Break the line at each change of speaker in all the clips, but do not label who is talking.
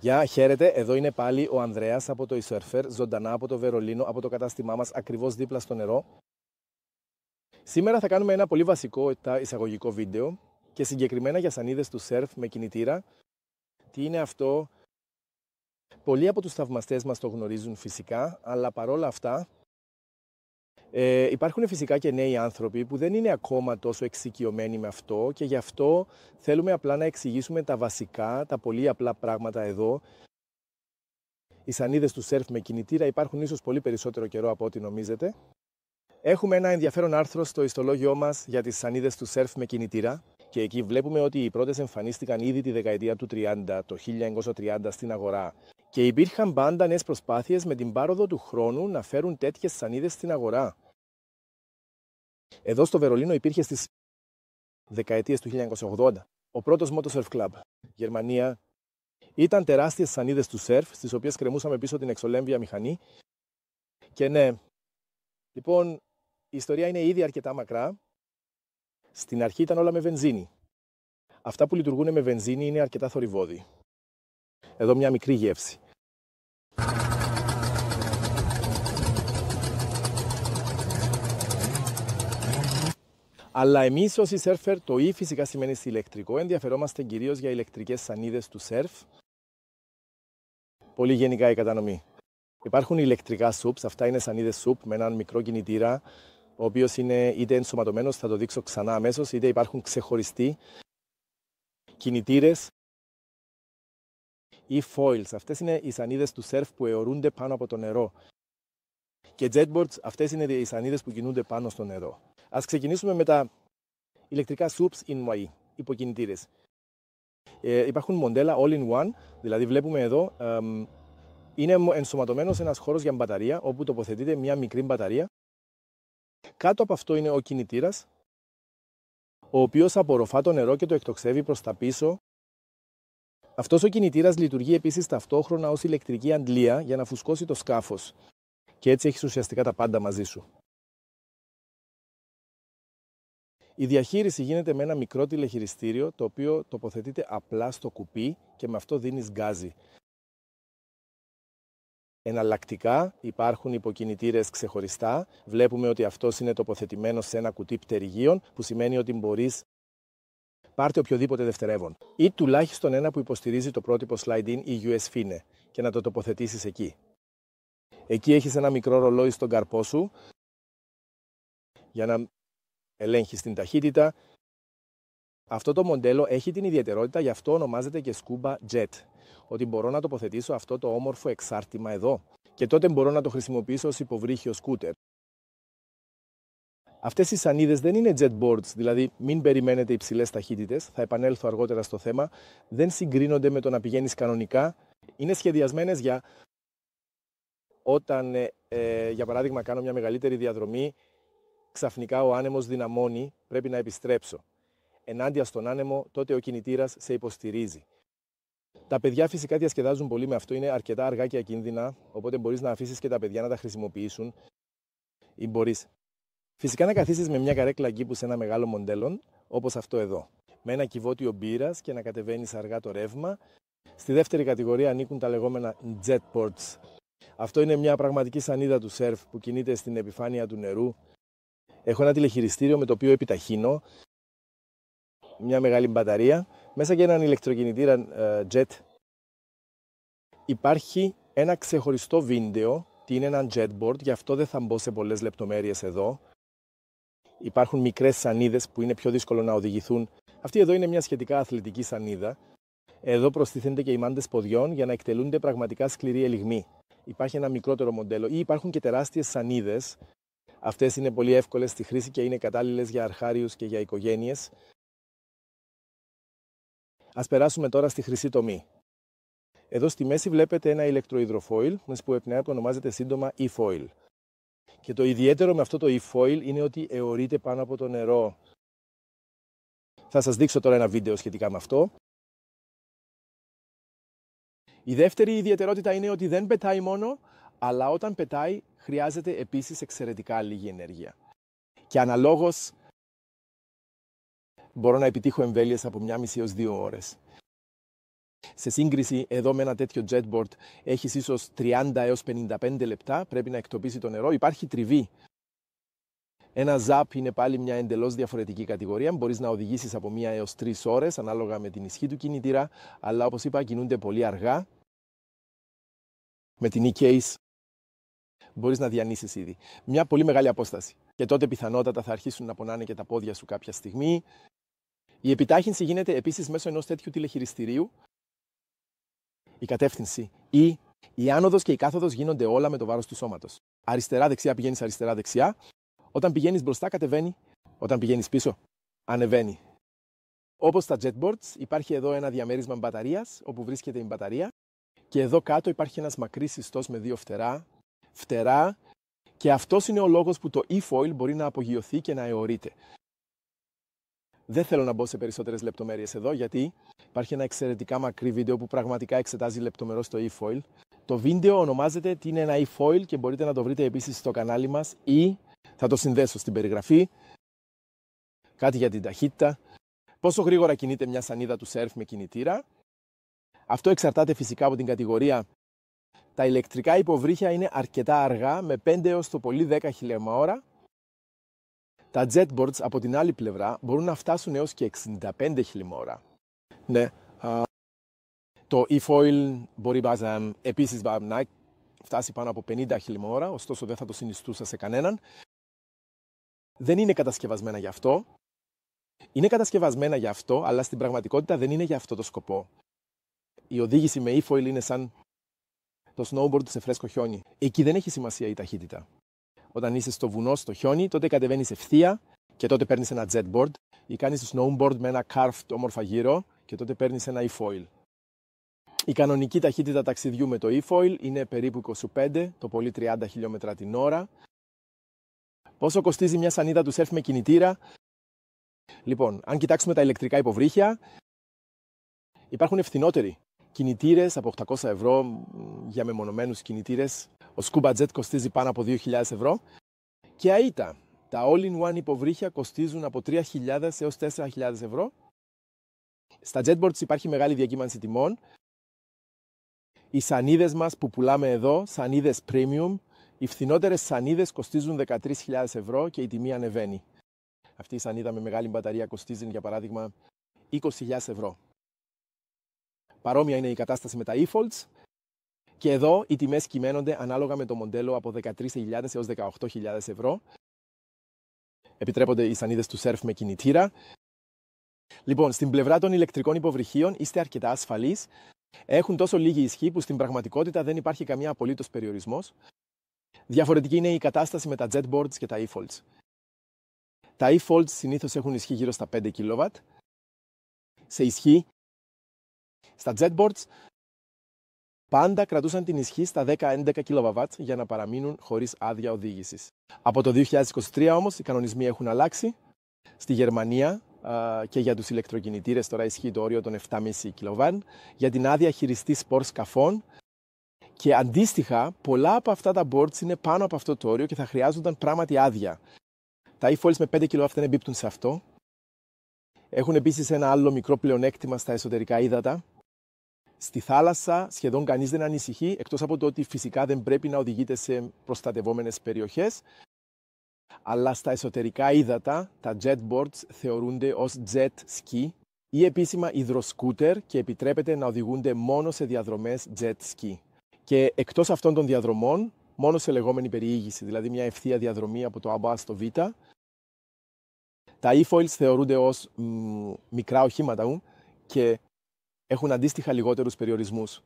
Γεια, χαίρετε. Εδώ είναι πάλι ο Ανδρέας από το eSurfer, ζωντανά από το Βερολίνο, από το κατάστημά μας, ακριβώς δίπλα στο νερό. Σήμερα θα κάνουμε ένα πολύ βασικό εισαγωγικό βίντεο και συγκεκριμένα για σανίδες του σερφ με κινητήρα. Τι είναι αυτό? Πολλοί από τους θαυμαστές μας το γνωρίζουν φυσικά, αλλά παρόλα αυτά υπάρχουν φυσικά και νέοι άνθρωποι που δεν είναι ακόμα τόσο εξοικειωμένοι με αυτό και γι' αυτό θέλουμε απλά να εξηγήσουμε τα βασικά, τα πολύ απλά πράγματα εδώ. Οι σανίδες του σερφ με κινητήρα υπάρχουν ίσως πολύ περισσότερο καιρό από ό,τι νομίζετε. Έχουμε ένα ενδιαφέρον άρθρο στο ιστολόγιό μας για τις σανίδες του σερφ με κινητήρα και εκεί βλέπουμε ότι οι πρώτες εμφανίστηκαν ήδη τη δεκαετία του 30, το 1930 στην αγορά και υπήρχαν πάντα νέες προσπάθειες με την πάροδο του χρόνου να φέρουν τέτοιες σανίδες στην αγορά. Εδώ στο Βερολίνο υπήρχε στις δεκαετίες του 1980 ο πρώτος Moto Surf Club, Γερμανία. Ήταν τεράστιες σανίδες του σερφ, στις οποίες κρεμούσαμε πίσω την εξολέμβια μηχανή. Και ναι, λοιπόν, η ιστορία είναι ήδη αρκετά μακρά. Στην αρχή ήταν όλα με βενζίνη. Αυτά που λειτουργούν με βενζίνη είναι αρκετά θορυβώδη. Εδώ μια μικρή γεύση. Αλλά εμείς όσοι σερφερ, το E φυσικά σημαίνει στη ηλεκτρικό, ενδιαφερόμαστε κυρίως για ηλεκτρικές σανίδες του σερφ. Πολύ γενικά η κατανομή. Υπάρχουν ηλεκτρικά SUPs, αυτά είναι σανίδες SUP με έναν μικρό κινητήρα, ο οποίος είναι είτε ενσωματωμένος, θα το δείξω ξανά αμέσως, είτε υπάρχουν ξεχωριστοί κινητήρες ή foils. Αυτές είναι οι σανίδες του surf που αιωρούνται πάνω από το νερό. Και jetboards, αυτές είναι οι σανίδες που κινούνται πάνω στο νερό. Ας ξεκινήσουμε με τα ηλεκτρικά SUPs in YE, υποκινητήρες. Υπάρχουν μοντέλα all-in-one, δηλαδή βλέπουμε εδώ, είναι ενσωματωμένος ένας χώρος για μπαταρία, όπου τοποθετείται μια μικρή μπαταρία. Κάτω από αυτό είναι ο κινητήρας, ο οποίος απορροφά το νερό και το εκτοξεύει προς τα πίσω. Αυτός ο κινητήρας λειτουργεί επίσης ταυτόχρονα ως ηλεκτρική αντλία για να φουσκώσει το σκάφος. Και έτσι έχεις ουσιαστικά τα πάντα μαζί σου. Η διαχείριση γίνεται με ένα μικρό τηλεχειριστήριο, το οποίο τοποθετείται απλά στο κουπί και με αυτό δίνεις γκάζι. Εναλλακτικά υπάρχουν υποκινητήρες ξεχωριστά. Βλέπουμε ότι αυτός είναι τοποθετημένος σε ένα κουτί πτερυγίων, που σημαίνει ότι μπορείς πάρτε οποιοδήποτε δευτερεύον. Ή τουλάχιστον ένα που υποστηρίζει το πρότυπο Slide-in ή USFine και να το τοποθετήσεις εκεί. Εκεί έχεις ένα μικρό ρολόι στον καρπό σου για να ελέγχεις την ταχύτητα. Αυτό το μοντέλο έχει την ιδιαιτερότητα, γι' αυτό ονομάζεται και Scuba Jet. Ότι μπορώ να τοποθετήσω αυτό το όμορφο εξάρτημα εδώ και τότε μπορώ να το χρησιμοποιήσω ως υποβρύχιο σκούτερ. Αυτές οι σανίδες δεν είναι jetboards, δηλαδή μην περιμένετε υψηλές ταχύτητες, θα επανέλθω αργότερα στο θέμα, δεν συγκρίνονται με το να πηγαίνεις κανονικά, είναι σχεδιασμένες για όταν, για παράδειγμα, κάνω μια μεγαλύτερη διαδρομή, ξαφνικά ο άνεμος δυναμώνει, πρέπει να επιστρέψω. Ενάντια στον άνεμο, τότε ο κινητήρας σε υποστηρίζει. Τα παιδιά φυσικά διασκεδάζουν πολύ με αυτό, είναι αρκετά αργά και ακίνδυνα, οπότε μπορείς να αφήσεις και τα παιδιά να τα χρησιμοποιήσουν ή μπορείς φυσικά να καθίσεις με μια καρέκλα εκεί σε ένα μεγάλο μοντέλο, όπως αυτό εδώ, με ένα κυβότιο μπύρας και να κατεβαίνεις αργά το ρεύμα. Στη δεύτερη κατηγορία ανήκουν τα λεγόμενα jetboards. Αυτό είναι μια πραγματική σανίδα του σερφ που κινείται στην επιφάνεια του νερού. Έχω ένα τηλεχειριστήριο με το οποίο επιταχύνω, μια μεγάλη μπαταρία, μέσα και έναν ηλεκτροκινητήρα jet. Υπάρχει ένα ξεχωριστό βίντεο, τι είναι ένα jetboard, γι' αυτό δεν θα μπω σε πολλές λεπτομέρειες εδώ. Υπάρχουν μικρές σανίδες που είναι πιο δύσκολο να οδηγηθούν. Αυτή εδώ είναι μια σχετικά αθλητική σανίδα. Εδώ προστίθενται και οι μάντες ποδιών για να εκτελούνται πραγματικά σκληροί ελιγμοί. Υπάρχει ένα μικρότερο μοντέλο ή υπάρχουν και τεράστιες σανίδες. Αυτές είναι πολύ εύκολες στη χρήση και είναι κατάλληλες για αρχάριους και για οικογένειες. Ας περάσουμε τώρα στη χρυσή τομή. Εδώ στη μέση βλέπετε ένα ηλεκτροϊδροφόιλ, που ονομάζεται σύντομα e-foil. Και το ιδιαίτερο με αυτό το e-foil είναι ότι αιωρείται πάνω από το νερό. Θα σας δείξω τώρα ένα βίντεο σχετικά με αυτό. Η δεύτερη ιδιαιτερότητα είναι ότι δεν πετάει μόνο, αλλά όταν πετάει χρειάζεται επίσης εξαιρετικά λίγη ενέργεια. Και αναλόγως μπορώ να επιτύχω εμβέλειες από 1,5 έως 2 ώρες. Σε σύγκριση εδώ με ένα τέτοιο jetboard έχεις ίσως 30 έως 55 λεπτά, πρέπει να εκτοπίσει το νερό, υπάρχει τριβή. Ένα ZAP είναι πάλι μια εντελώς διαφορετική κατηγορία. Μπορείς να οδηγήσεις από 1 έως 3 ώρες ανάλογα με την ισχύ του κινητήρα, αλλά όπως είπα κινούνται πολύ αργά. Με την e-case μπορείς να διανύσεις ήδη. Μια πολύ μεγάλη απόσταση. Και τότε πιθανότατα θα αρχίσουν να πονάνε και τα πόδια σου κάποια στιγμή. Η επιτάχυνση γίνεται επίσης μέσω ενός τέτοιου τηλεχειριστηρίου. Η κατεύθυνση ή η άνοδος και η κάθοδος γίνονται όλα με το βάρος του σώματος. Αριστερά-δεξιά πηγαίνεις αριστερά-δεξιά. Όταν πηγαίνεις μπροστά κατεβαίνει. Όταν πηγαίνεις πίσω ανεβαίνει. Όπως στα jetboards υπάρχει εδώ ένα διαμέρισμα μπαταρίας όπου βρίσκεται η μπαταρία. Και εδώ κάτω υπάρχει ένας μακρύς ιστός με 2 φτερά και αυτός είναι ο λόγος που το e-foil μπορεί να απογειωθεί και να αιωρείται. Δεν θέλω να μπω σε περισσότερες λεπτομέρειες εδώ γιατί υπάρχει ένα εξαιρετικά μακρύ βίντεο που πραγματικά εξετάζει λεπτομερώς το e-foil. Το βίντεο ονομάζεται τι είναι ένα e-foil και μπορείτε να το βρείτε επίσης στο κανάλι μας ή θα το συνδέσω στην περιγραφή. Κάτι για την ταχύτητα. Πόσο γρήγορα κινείται μια σανίδα του surf με κινητήρα. Αυτό εξαρτάται φυσικά από την κατηγορία. Τα ηλεκτρικά υποβρύχια είναι αρκετά αργά με 5 έως το πολύ 10 χιλιόμετρα. Τα jetboards από την άλλη πλευρά μπορούν να φτάσουν έως και 65 χιλιόμετρα. Ναι, το e-foil μπορεί επίσης να φτάσει πάνω από 50 χιλιόμετρα, ωστόσο δεν θα το συνιστούσα σε κανέναν. Δεν είναι κατασκευασμένα γι' αυτό. Είναι κατασκευασμένα γι' αυτό, αλλά στην πραγματικότητα δεν είναι για αυτό το σκοπό. Η οδήγηση με e-foil είναι σαν το snowboard σε φρέσκο χιόνι. Εκεί δεν έχει σημασία η ταχύτητα. Όταν είσαι στο βουνό, στο χιόνι, τότε κατεβαίνεις ευθεία και τότε παίρνεις ένα jetboard ή κάνεις snowboard με ένα carved όμορφα γύρο και τότε παίρνεις ένα e-foil. Η κανονική ταχύτητα ταξιδιού με το e-foil είναι περίπου 25, το πολύ 30 χιλιόμετρα την ώρα. Πόσο κοστίζει μια σανίδα του surf με κινητήρα? Λοιπόν, αν κοιτάξουμε τα ηλεκτρικά υποβρύχια, υπάρχουν φθηνότεροι κινητήρες από 800 ευρώ για μεμονωμένους κινητήρες. Ο Scuba Jet κοστίζει πάνω από 2.000 ευρώ. Και AITA, τα all-in-one υποβρύχια κοστίζουν από 3.000 έως 4.000 ευρώ. Στα jetboards υπάρχει μεγάλη διακύμανση τιμών. Οι σανίδες μας που πουλάμε εδώ, σανίδες premium, οι φθηνότερες σανίδες κοστίζουν 13.000 ευρώ και η τιμή ανεβαίνει. Αυτή η σανίδα με μεγάλη μπαταρία κοστίζει για παράδειγμα 20.000 ευρώ. Παρόμοια είναι η κατάσταση με τα e-folds και εδώ οι τιμές κυμαίνονται ανάλογα με το μοντέλο από 13.000 έως 18.000 ευρώ. Επιτρέπονται οι σανίδες του surf με κινητήρα. Λοιπόν, στην πλευρά των ηλεκτρικών υποβρυχίων είστε αρκετά ασφαλείς. Έχουν τόσο λίγη ισχύ που στην πραγματικότητα δεν υπάρχει καμία απολύτως περιορισμός. Διαφορετική είναι η κατάσταση με τα jetboards και τα e-folds. Τα e-folds συνήθως έχουν ισχύ γύρω στα 5 kW. Σε ισχύ, στα jetboards πάντα κρατούσαν την ισχύ στα 10-11 kW για να παραμείνουν χωρίς άδεια οδήγησης. Από το 2023 όμως οι κανονισμοί έχουν αλλάξει. Στη Γερμανία και για τους ηλεκτροκινητήρες τώρα ισχύει το όριο των 7,5 kW για την άδεια χειριστή σπορ σκαφών και αντίστοιχα πολλά από αυτά τα boards είναι πάνω από αυτό το όριο και θα χρειάζονταν πράγματι άδεια. Τα e-foils με 5 kW δεν εμπίπτουν σε αυτό. Έχουν επίσης ένα άλλο μικρό πλεονέκτημα στα εσωτερικά ύδατα. Στη θάλασσα σχεδόν κανείς δεν ανησυχεί, εκτός από το ότι φυσικά δεν πρέπει να οδηγείται σε προστατευόμενες περιοχές. Αλλά στα εσωτερικά ύδατα τα jetboards θεωρούνται ως jet ski ή επίσημα υδροσκούτερ και επιτρέπεται να οδηγούνται μόνο σε διαδρομές jet ski. Και εκτός αυτών των διαδρομών, μόνο σε λεγόμενη περιήγηση, δηλαδή μια ευθεία διαδρομή από το A στο Β. Τα e-foils θεωρούνται ως μικρά οχήματα και έχουν αντίστοιχα λιγότερους περιορισμούς.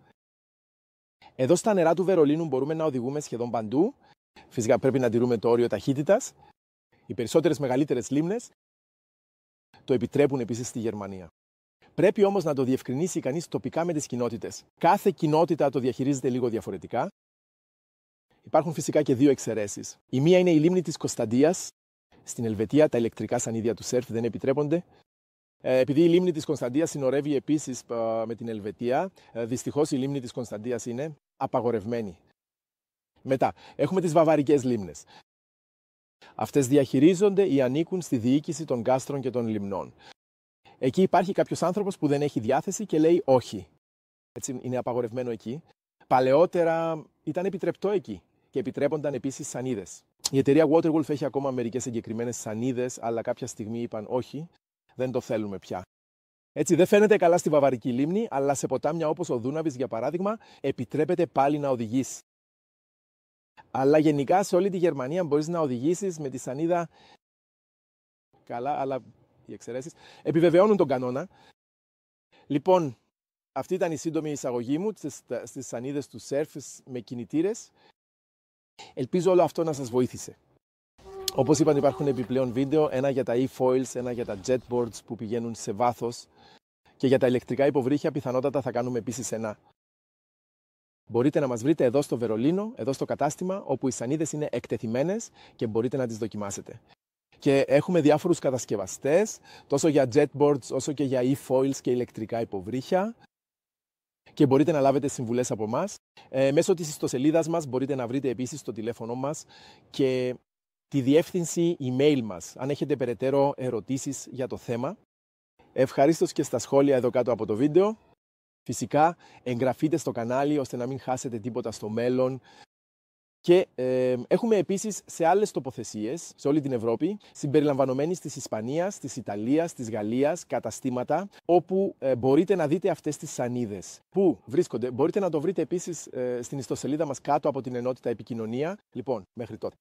Εδώ στα νερά του Βερολίνου μπορούμε να οδηγούμε σχεδόν παντού. Φυσικά πρέπει να τηρούμε το όριο ταχύτητας. Οι περισσότερες μεγαλύτερες λίμνες το επιτρέπουν επίσης στη Γερμανία. Πρέπει όμως να το διευκρινίσει κανείς τοπικά με τις κοινότητες. Κάθε κοινότητα το διαχειρίζεται λίγο διαφορετικά. Υπάρχουν φυσικά και δύο εξαιρέσεις. Η μία είναι η λίμνη της Κωνσταντίας. Στην Ελβετία τα ηλεκτρικά σανίδια του σερφ δεν επιτρέπονται. Επειδή η λίμνη της Κωνσταντίας συνορεύει επίσης με την Ελβετία, δυστυχώς η λίμνη της Κωνσταντίας είναι απαγορευμένη. Μετά, έχουμε τις βαβαρικές λίμνες. Αυτές διαχειρίζονται ή ανήκουν στη διοίκηση των κάστρων και των λιμνών. Εκεί υπάρχει κάποιος άνθρωπος που δεν έχει διάθεση και λέει όχι. Έτσι, είναι απαγορευμένο εκεί. Παλαιότερα ήταν επιτρεπτό εκεί και επιτρέπονταν επίσης σανίδες. Η εταιρεία Waterwolf έχει ακόμα μερικές εγκεκριμένες σανίδες, αλλά κάποια στιγμή είπαν όχι, δεν το θέλουμε πια. Έτσι, δεν φαίνεται καλά στη Βαβαρική λίμνη, αλλά σε ποτάμια όπως ο Δούναβης, για παράδειγμα, επιτρέπεται πάλι να οδηγήσει. Αλλά γενικά σε όλη τη Γερμανία μπορείς να οδηγήσεις με τη σανίδα καλά, αλλά οι εξαιρέσεις επιβεβαιώνουν τον κανόνα. Λοιπόν, αυτή ήταν η σύντομη εισαγωγή μου στις σανίδες του Surface με κινητήρες. Ελπίζω όλο αυτό να σας βοήθησε. Όπως είπαν, υπάρχουν επιπλέον βίντεο, ένα για τα e-foils, ένα για τα jetboards που πηγαίνουν σε βάθος και για τα ηλεκτρικά υποβρύχια πιθανότατα θα κάνουμε επίσης ένα. Μπορείτε να μας βρείτε εδώ στο Βερολίνο, εδώ στο κατάστημα, όπου οι σανίδες είναι εκτεθειμένες και μπορείτε να τις δοκιμάσετε. Και έχουμε διάφορους κατασκευαστές, τόσο για jetboards όσο και για e-foils και ηλεκτρικά υποβρύχια. Και μπορείτε να λάβετε συμβουλές από εμάς. Μέσω της ιστοσελίδας μας μπορείτε να βρείτε επίσης το τηλέφωνο μας και τη διεύθυνση email μας, αν έχετε περαιτέρω ερωτήσεις για το θέμα. Ευχαρίστως και στα σχόλια εδώ κάτω από το βίντεο. Φυσικά, εγγραφείτε στο κανάλι ώστε να μην χάσετε τίποτα στο μέλλον. Και έχουμε επίσης σε άλλες τοποθεσίες, σε όλη την Ευρώπη, συμπεριλαμβανομένης της Ισπανίας, της Ιταλίας, της Γαλλίας, καταστήματα, όπου μπορείτε να δείτε αυτές τις σανίδες. Πού βρίσκονται, μπορείτε να το βρείτε επίσης στην ιστοσελίδα μας κάτω από την ενότητα επικοινωνία. Λοιπόν, μέχρι τότε.